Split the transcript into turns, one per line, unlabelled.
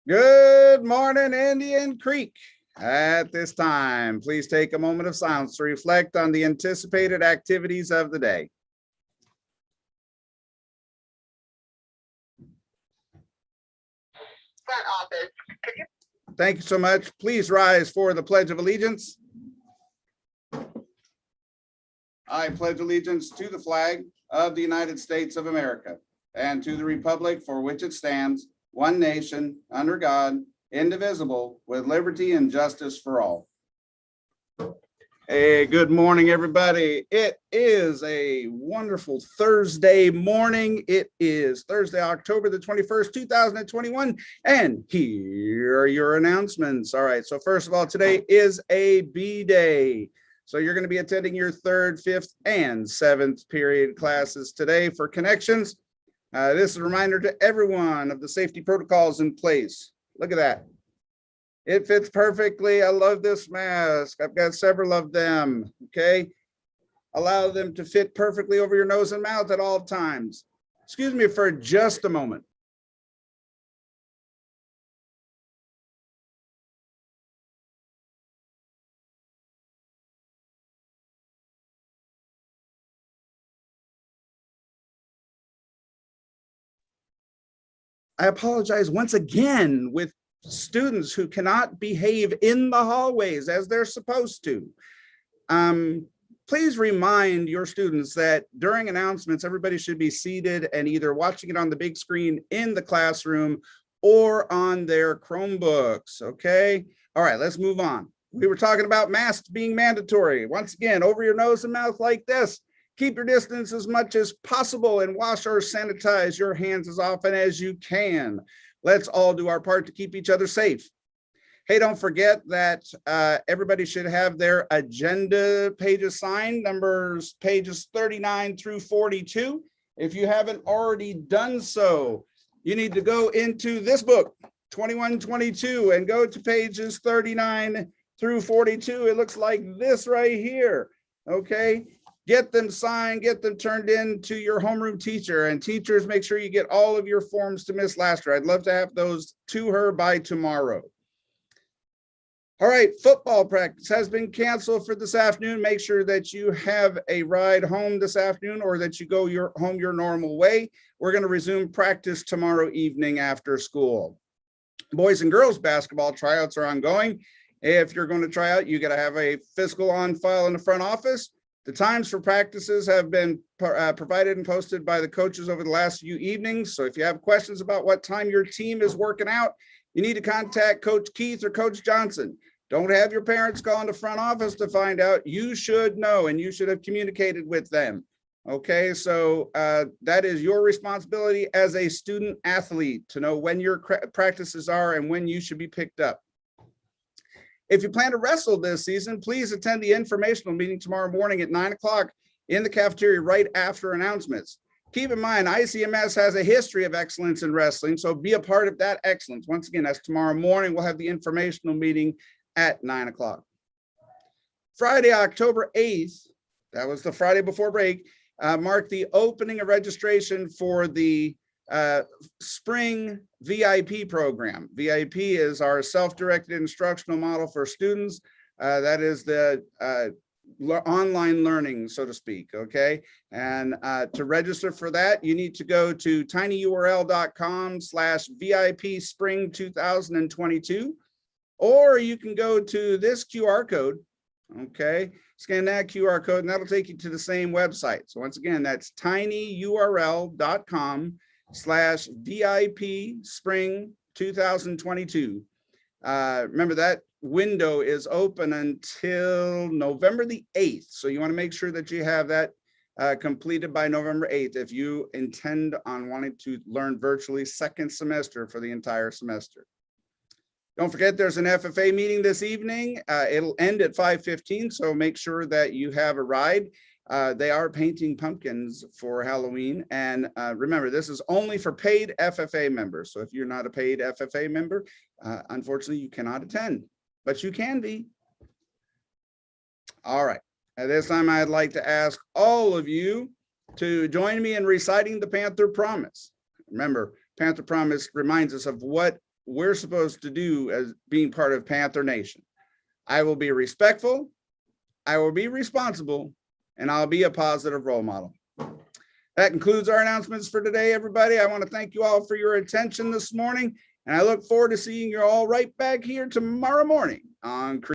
Good morning, Indian Creek. At this time, please take a moment of silence to reflect on the anticipated activities of the day.
Front office.
Thank you so much. Please rise for the Pledge of Allegiance. I pledge allegiance to the flag of the United States of America and to the republic for which it stands, one nation, under God, indivisible, with liberty and justice for all. Hey, good morning, everybody. It is a wonderful Thursday morning. It is Thursday, October the 21st, 2021. And here are your announcements. All right. So first of all, today is a B day. So you're going to be attending your 3rd, 5th, and 7th period classes today for connections. This is a reminder to everyone of the safety protocols in place. Look at that. It fits perfectly. I love this mask. I've got several of them. Okay. Allow them to fit perfectly over your nose and mouth at all times. Excuse me for just a moment. I apologize once again with students who cannot behave in the hallways as they're supposed to. Please remind your students that during announcements, everybody should be seated and either watching it on the big screen in the classroom or on their Chromebooks, okay? All right, let's move on. We were talking about masks being mandatory. Once again, over your nose and mouth like this. Keep your distance as much as possible and wash or sanitize your hands as often as you can. Let's all do our part to keep each other safe. Hey, don't forget that everybody should have their agenda pages signed, pages 39 through 42. If you haven't already done so, you need to go into this book, 2122, and go to pages 39 through 42. It looks like this right here, okay? Get them signed, get them turned in to your homeroom teacher, and teachers, make sure you get all of your forms to Miss Laster. I'd love to have those to her by tomorrow. All right, football practice has been canceled for this afternoon. Make sure that you have a ride home this afternoon or that you go home your normal way. We're going to resume practice tomorrow evening after school. Boys and girls basketball tryouts are ongoing. If you're going to try out, you got to have a physical on file in the front office. The times for practices have been provided and posted by the coaches over the last few evenings. So if you have questions about what time your team is working out, you need to contact Coach Keith or Coach Johnson. Don't have your parents call in the front office to find out. You should know, and you should have communicated with them. Okay, so that is your responsibility as a student athlete to know when your practices are and when you should be picked up. If you plan to wrestle this season, please attend the informational meeting tomorrow morning at 9 o'clock in the cafeteria right after announcements. Keep in mind, ICMS has a history of excellence in wrestling, so be a part of that excellence. Once again, that's tomorrow morning. We'll have the informational meeting at 9 o'clock. Friday, October 8th, that was the Friday before break, marked the opening of registration for the spring VIP program. VIP is our self-directed instructional model for students. That is the online learning, so to speak, okay? And to register for that, you need to go to tinyurl.com/VIP spring 2022, or you can go to this QR code, okay? Scan that QR code and that'll take you to the same website. So once again, that's tinyurl.com/VIP spring 2022. Remember that window is open until November the 8th. So you want to make sure that you have that completed by November 8th if you intend on wanting to learn virtually second semester for the entire semester. Don't forget there's an FFA meeting this evening. It'll end at 5:15, so make sure that you have a ride. They are painting pumpkins for Halloween. And remember, this is only for paid FFA members. So if you're not a paid FFA member, unfortunately, you cannot attend, but you can be. All right. At this time, I'd like to ask all of you to join me in reciting the Panther Promise. Remember, Panther Promise reminds us of what we're supposed to do as being part of Panther Nation. I will be respectful, I will be responsible, and I'll be a positive role model. That concludes our announcements for today, everybody. I want to thank you all for your attention this morning, and I look forward to seeing you all right back here tomorrow morning on